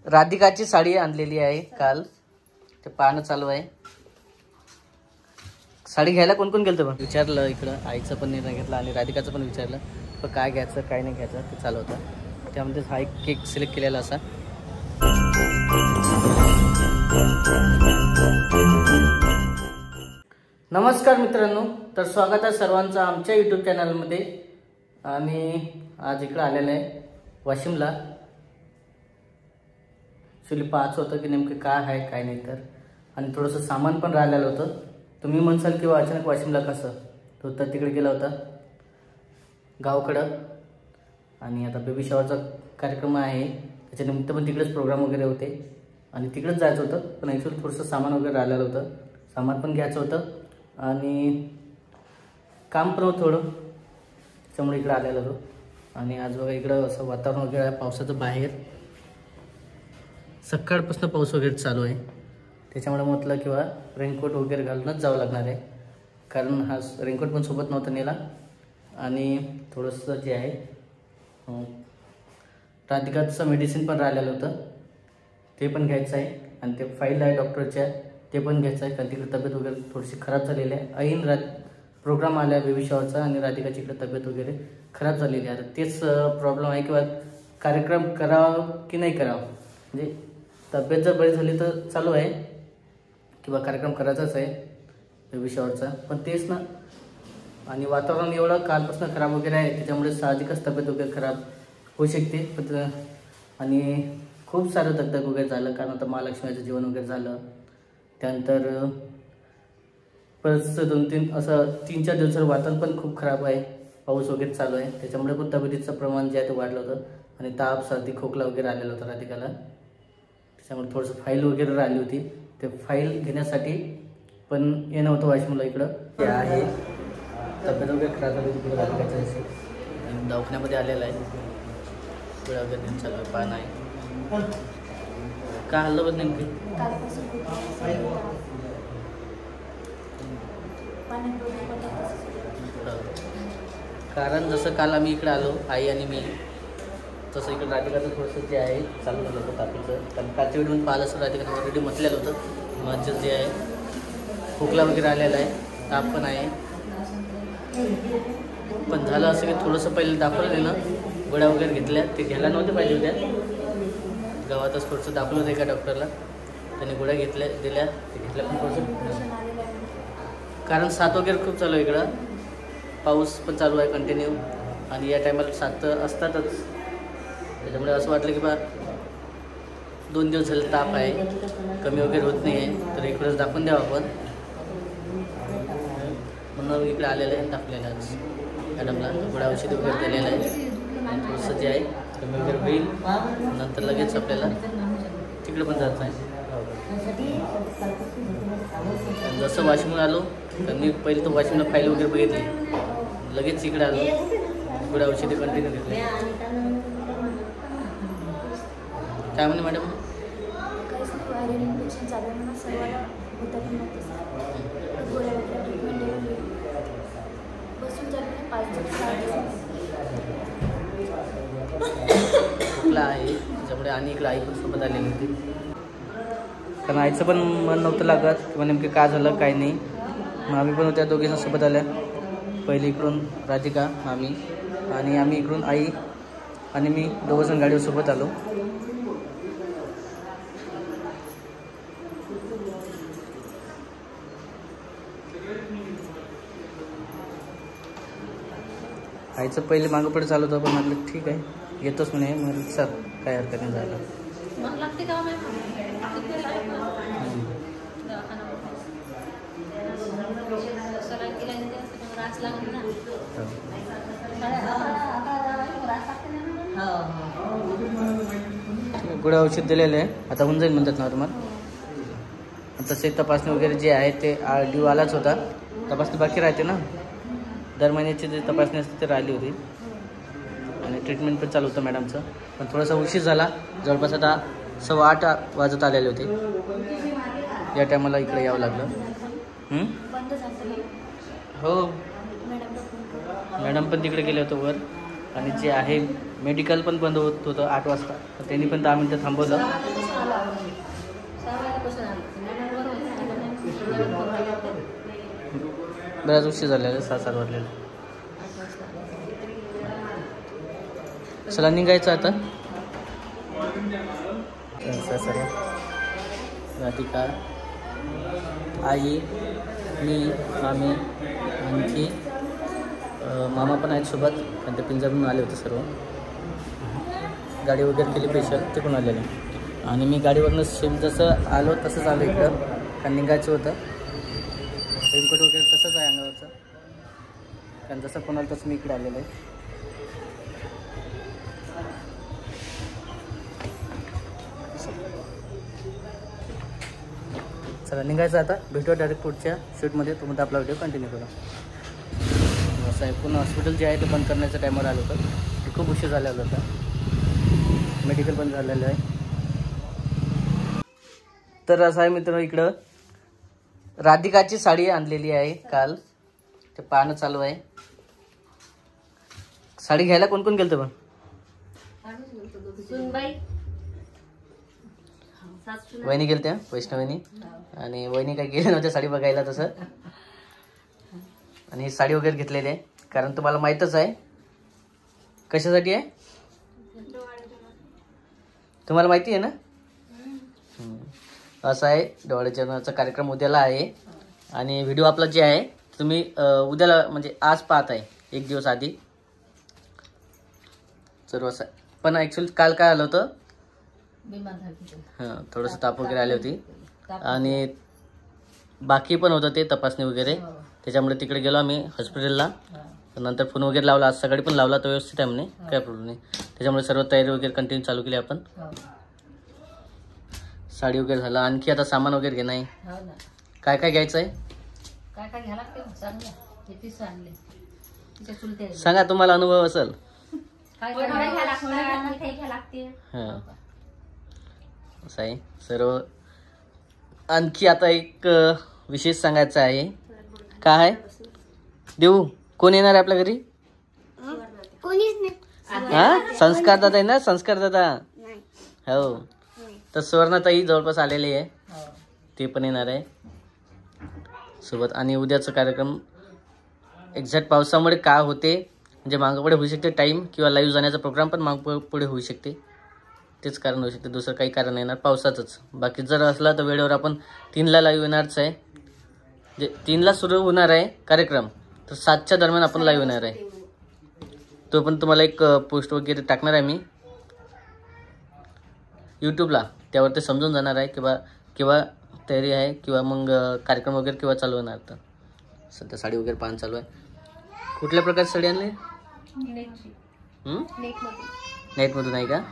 राधिकाची साडी आणलेली आहे काल, ते पाहणं चालू आहे. साडी घ्यायला कोण कोण गेलं बघ, विचारलं इकडं, आईचं पण निर्णय घेतला आणि राधिकाचं पण विचारलं पण काय घ्यायचं काय नाही घ्यायचं ते चालू होतं. त्यामध्ये हा एक केक सिलेक्ट केलेला असा. नमस्कार मित्रांनो, तर स्वागत आहे सर्वांचं आमच्या यूट्यूब चॅनलमध्ये. आणि आज इकडं आलेलं आहे वाशिमला. ॲक्च्युली पाहायचं होतं की नेमकं काय आहे काय नाही तर, आणि थोडंसं सामान पण राहिलेलं होतं. तुम्ही म्हणसाल की अचानक वाशिमला कसं, तर तिकडे गेला होता गावाकडं, आणि आता बेबी शॉवरचा कार्यक्रम आहे त्याच्यानिमित्त पण तिकडेच प्रोग्राम वगैरे होते आणि तिकडेच जायचं होतं. पण ॲक्च्युली थोडंसं सामान वगैरे राहिलेलं होतं, सामान पण घ्यायचं होतं आणि काम पण होतं थोडं, त्याच्यामुळे इकडे आलेलं होतो. आणि आज बघा इकडं असं वातावरण वगैरे आहे पावसाचं, बाहेर सकाळपासून पाऊस वगैरे चालू आहे. त्याच्यामुळे म्हटलं किंवा रेनकोट वगैरे घालूनच जावं लागणार आहे, कारण हा रेनकोट पण सोबत नव्हता नेला. आणि थोडंसं जे आहे राधिकाचं मेडिसिन पण राहिलेलं होतं, ते पण घ्यायचं आहे. आणि ते फाईल आहे डॉक्टरच्या, ते पण घ्यायचं आहे, कारण तिकडे तब्येत वगैरे थोडीशी खराब झालेली आहे. ऐन प्रोग्राम आला आहे बेबी शॉवरचा आणि राधिकाची इकडे तब्येत वगैरे खराब झालेली आहे. तेच प्रॉब्लेम आहे किंवा कार्यक्रम करावा की नाही करावा, म्हणजे तब्येत जर बरी झाली तर चालू आहे किंवा कार्यक्रम करायचाच आहे बेबी शॉवरचा, पण तेच ना. आणि वातावरण एवढं कालपासून खराब वगैरे आहे, त्याच्यामुळे साहजिकच तब्येत वगैरे खराब होऊ शकते. पण आणि खूप सारं दगदग वगैरे झालं, कारण आता महालक्ष्मीचं जेवण वगैरे झालं. त्यानंतर परत 3-4 दिवसाचं वातावरण पण खूप खराब आहे, पाऊस वगैरे चालू आहे. त्याच्यामुळे पण तब्येतीचं प्रमाण जे आहे ते वाढलं होतं आणि ताप सर्दी खोकला वगैरे आलेला होता राधिकाला. त्याच्यामुळे थोडंसं फाईल वगैरे राहिली होती, ते फाईल घेण्यासाठी पण येणं होतं वाशिमला इकडं. ते आहे तब्येत वगैरे खराब झाली होती तिकडे राधिकाच्या दिवशी, आणि दवाखान्यामध्ये आलेला आहे. गोळ्या वगैरे चालू आहे, पान आहे. काय हल्लं बघ नेमकी, कारण जसं काल आम्ही इकडे आलो आई आणि मी, तसं इकडे राधिकाचं थोडंसं जे आहे चालू झालं होतं तापीचं. कारण कालच्या वेळी पाहिलं असं राधिकाचं ऑलरेडी म्हटलेलं होतं, माझं जे आहे खोकला वगैरे आलेला आहे, ताप पण आहे. पण झालं असं की थोडंसं पहिले दाखवलं ना, गोळ्या वगैरे घेतल्या, ते घ्यायला नव्हते पाहिजे होत्या. गावातच थोडंसं दाखवलं होतं एका डॉक्टरला, त्यांनी गोळ्या दिल्या, ते घेतल्या पण थोडंसं. कारण 7 वगैरे खूप चालू आहे इकडं, पाऊस पण चालू आहे कंटिन्यू, आणि या टायमाला 7 असतातच. त्याच्यामुळे असं वाटलं की बा 2 दिवस झाले ताप आहे, कमी वगैरे होत नाही आहे, तर इकडंच दाखवून द्यावं आपण, म्हणून इकडे आलेलं आहे. दाखवलेलं आहे मॅडमला, गोळ्या औषधी वगैरे दिलेलं आहे. आणि थोडंसं जे आहे कमी वगैरे होईल, नंतर लगेच आपल्याला तिकडे पण जायचं आहे. जसं वाशिमला आलो तर मी पहिले तर वाशिमला फाईल वगैरे बघितली, लगेच इकडे आलो, गोळ्या औषधी कंटिन्यू घेतले. काय म्हणे मॅडम? खोकला आहे त्याच्यामुळे, आणि इकडे आई पण सोबत आलेली होती, कारण आईचं पण मन नव्हतं लागत किंवा नेमकं काय झालं काय नाही. मग आम्ही पण त्या दोघीजण सोबत आल्या, पहिले इकडून राधिका मामी आणि आम्ही इकडून आई आणि मी दोघंजण गाडीवर सोबत आलो. आईचं पहिले मागं पुढे चालू होतं, पण म्हटलं ठीक आहे येतोच म्हणे, मग सर काय हरकत नाही झालं. गोळ्या औषध दिलेलं आहे, आता होऊन जाईल म्हणतात ना तुम्हाला. तसे तपासणी वगैरे जे आहे ते ड्यू आलाच होता, तपासणी बाकी राहते ना, दर महिन्याची जी तपासणी असते ते राहिली होती. आणि ट्रीटमेंट पण चालू होतं मॅडमचं, पण थोडासा उशीर झाला, जवळपास आता 8:15 वाजत आलेले होते. या टायमाला इकडे यावं लागलं. हो मॅडम पण तिकडे गेले होते वर आणि जे आहे मेडिकल पण बंद होत होतं 8 वाजता तर त्यांनी पण 10 मिनटं थांबवलं. बराच उशीर झालेला 6-7 वाजलेला. चला निघायचं आता. सर राधिका आई मी मामी आणखी मामा पण आहेत सोबत आणि ते पिंजारून आले होते सर्व. गाडी वगैरे केली स्पेशल तिकडून आलेले आणि मी गाडीवरनं जसं आलो तसंच आलो इकडं कारण निघायचं होतं. रेनकोट वगैरे तसंच आहे अंगावरचं कारण जसं कोणाला तसं मी इकडे आलेलं आहे. चला निघायचं आता. भेटूया डायरेक्ट पुढच्या शूटमध्ये. तुम्ही आपला व्हिडिओ कंटिन्यू करा. असं आहे पूर्ण हॉस्पिटल जे आहे ते बंद करण्याच्या टायमावर आलं होतं. ते खूप उशीर झालेला होता. मेडिकल बंद झालेलं आहे. तर असं आहे मित्रांनो इकडं राधिकाची साडी आणलेली आहे काल. ते पाहणं चालू आहे. साडी घ्यायला कोण कोण गेलं पण वहिनी गेल त्या वैष्णवीनी आणि वहिनी काय गेले नव्हत्या साडी बघायला तसं. आणि ही साडी वगैरे घेतलेली आहे कारण तुम्हाला माहीतच आहे कशासाठी आहे. तुम्हाला माहिती आहे ना. असं आहे डोहाळेजेवणाचा कार्यक्रम उद्याला आहे आणि व्हिडिओ आपला जे आहे तुम्ही उद्याला म्हणजे आज पाहत आहे 1 दिवस आधी. सर्व असं पण ॲक्च्युअली काल काय आलं होतं हां थोडंसं ताप वगैरे आली होती आणि बाकी पण होतं ते तपासणी वगैरे. त्याच्यामुळे तिकडे गेलो आम्ही हॉस्पिटलला. नंतर फोन वगैरे लावला. आज सकाळी पण लावला तर व्यवस्थित आहे म्हणे काय प्रॉब्लेम नाही. त्याच्यामुळे सर्व तयारी वगैरे कंटिन्यू चालू केली आपण. साडी वगैरे झालं. आणखी आता सामान वगैरे घेणं आहे. काय काय घ्यायचं आहे सांगा तुम्हाला अनुभव असेल. हां असं आहे सर्व. आणखी आता एक विशेष सांगायचं आहे. काय देऊ कोण येणार आहे आपल्या घरी. हा संस्कार दादा आहे ना. संस्कार दादा हो. तर सुवर्णाताई जवळपास आलेली आहे. ते पण येणार आहे सोबत. आणि उद्याचा कार्यक्रम एक्झॅक्ट पावसामुळे काय होते म्हणजे मागं पुढे होऊ शकते टाईम किंवा लाईव्ह जाण्याचा प्रोग्राम पण मागं पुढे होऊ शकते. तेच कारण होऊ शकते. दुसरं काही कारण येणार पावसाचंच. बाकी जर असला तर वेळेवर आपण 3ला लाईव्ह येणारच आहे. जे 3ला सुरू होणार आहे कार्यक्रम तर 7च्या दरम्यान आपण लाईव्ह येणार आहे. तो पण तुम्हाला एक पोस्ट वगैरे टाकणार आहे मी यूट्यूबला. त्यावर ते समजून जाणार आहे किंवा तयारी आहे किंवा मग कार्यक्रम वगैरे किंवा चालू होणार. तर सध्या साडी वगैरे पाहणं चालू आहे. कुठल्या प्रकारची साडी आणली नेटमधून आहे का.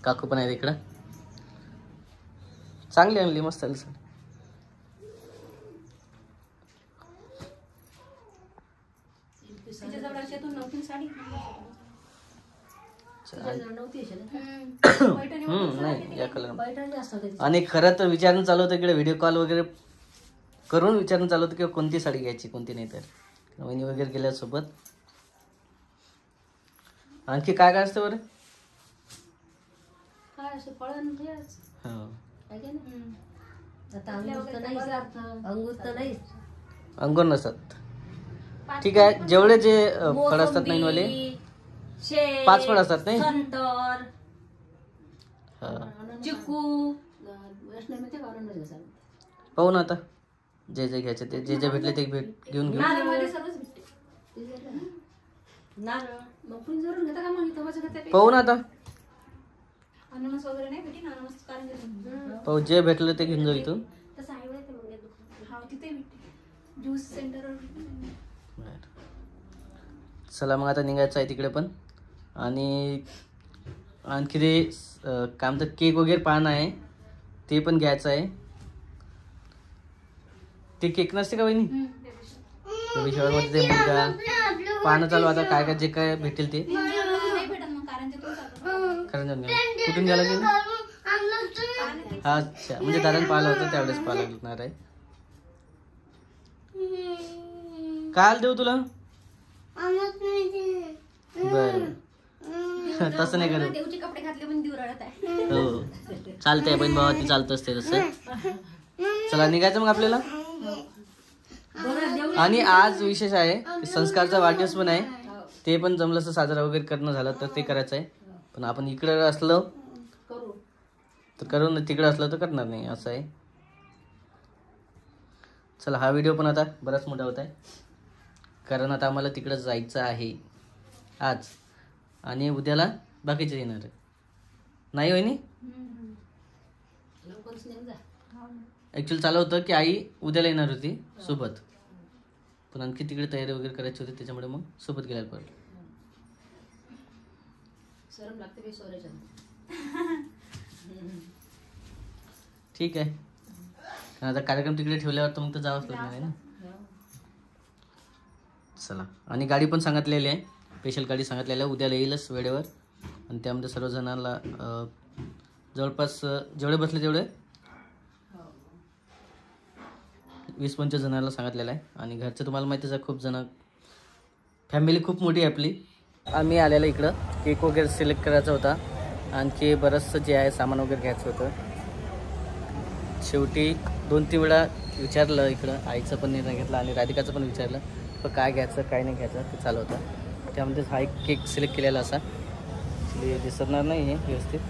काकू पण आहे इकडं. चांगली आणली मस्त आली साडी. नाही या कलर. आणि खरं तर विचारणं चालू होतं इकडे व्हिडिओ कॉल वगैरे करून विचारणं चालू होतं किंवा कोणती साडी घ्यायची कोणती नाही. तर वहिनी वगैरे गेल्यासोबत. आणखी काय काय असतं बरं. अंगूर नसतात. ठीक आहे. जेवढे जे फळ असतात नाही वाले 5 फळ असतात नाही. पाहू ना आता जे जे घ्यायचे ते जे भेटले ते घेऊन घेऊ. पाहू ना आता पाहू जे भेटलं ते घेऊन जाऊ इथून. चला मग आता निघायचं आहे तिकडे पण. आणि आणखी ते काय म्हणतात केक वगैरे पाहणं आहे ते पण घ्यायचं आहे. ते केक नसते का वहिनी मध्ये ते मुलगा पाहणं चालू. आता काय काय जे काय भेटेल ते कुठून घ्यायला गेलं. अच्छा म्हणजे दादाने पाहिलं होतं त्यावेळेस पाहायला लागणार आहे. काय देऊ तुला? बर तसं नाही करत. देवचे कपडे घातले पण देव रडत आहे. हो चालतंय बहीण भावाती चालत असते तसं. चला निघायचं मग आपल्याला. आणि आज विशेष आहे की संस्कारचा वाढदिवस पण आहे. ते पण जमलं असं साजरा वगैरे करणं झालं तर ते करायचं आहे. पण आपण इकडं असलो तर करू, तिकडं असलं तर करणार नाही असं आहे. चला हा व्हिडिओ पण आता बराच मोठा होत आहे कारण आता आम्हाला तिकडं जायचं आहे आज. आणि उद्याला बाकीचे येणार आहे नाही होय नी. ॲक्च्युअली चालू होतं की आई उद्याला येणार होती सोबत, पण आणखी तिकडे तयारी वगैरे करायची होती त्याच्यामुळे मग सोबत गेल्याला पडलं. ठीक आहे कारण आता कार्यक्रम तिकडे ठेवल्यावर तर मग तर जावंच लागणार आहे ना. चला आणि गाडी पण सांगितलेली आहे, स्पेशल गाडी सांगितलेली आहे, उद्याला येईलच वेळेवर. आणि त्यामध्ये सर्वजणांना जवळपास जेवढे बसले तेवढे 20-25 जणांना सांगितलेलं आहे. आणि घरचं तुम्हाला माहितीच आहे, खूप जण फॅमिली खूप मोठी आहे आपली. आम्ही आलेलं इकडं केक वगैरे सिलेक्ट करायचा होता, आणखी बरंचसं जे आहे सामान वगैरे घ्यायचं होतं. शेवटी 2-3 वेळा विचारलं इकडं, आईचं पण निर्णय घेतला आणि राधिकाचं पण विचारलं पण काय घ्यायचं काय नाही घ्यायचं ते चालू होतं. त्यामध्ये हा एक केक सिलेक्ट केलेला असा दिसणार नाही आहे व्यवस्थित.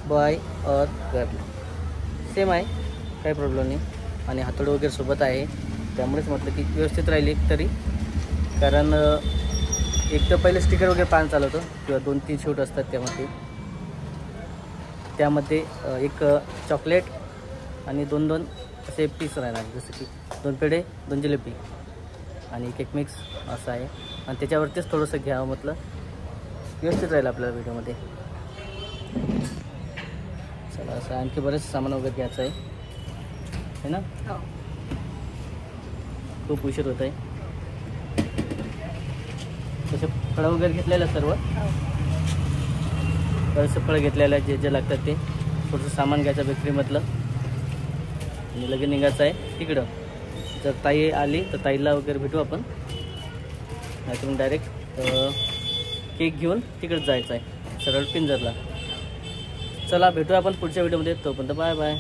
बॉय और गर्ल सेम आहे, काही प्रॉब्लेम नाही. आणि हातोडं वगैरे सोबत आहे त्यामुळेच म्हटलं की व्यवस्थित राहिली तरी. कारण एक तर पहिले स्टिकर वगैरे पान चालू होतं किंवा 2-3 शूट असतात त्यामध्ये एक चॉकलेट आणि 2-2 असे पीस राहणार, जसं की 2 पेढे 2 जिलेबी आणि एक मिक्स असं आहे. आणि त्याच्यावरतीच थोडंसं घ्यावं म्हटलं व्यवस्थित राहील आपल्याला व्हिडिओमध्ये. चला असं आणखी बरेच सामान वगैरे घ्यायचं आहे ना. खूप उशीर होत आहे. तसे फळं वगैरे घेतलेलं सर्व, बरेचसे फळं घेतलेलं आहे जे जे लागतात ते. थोडंसं सामान घ्यायचं बेकरीमधलं आणि लगेच निघायचं आहे तिकडं. जर ताई आली तर ताईला वगैरे भेटू आपण, नाही तर मग डायरेक्ट केक घेऊन तिकडं जायचं आहे सरळ पिंजरला. चला भेटू आपण पुढच्या व्हिडिओमध्ये, तोपर्यंत बाय बाय.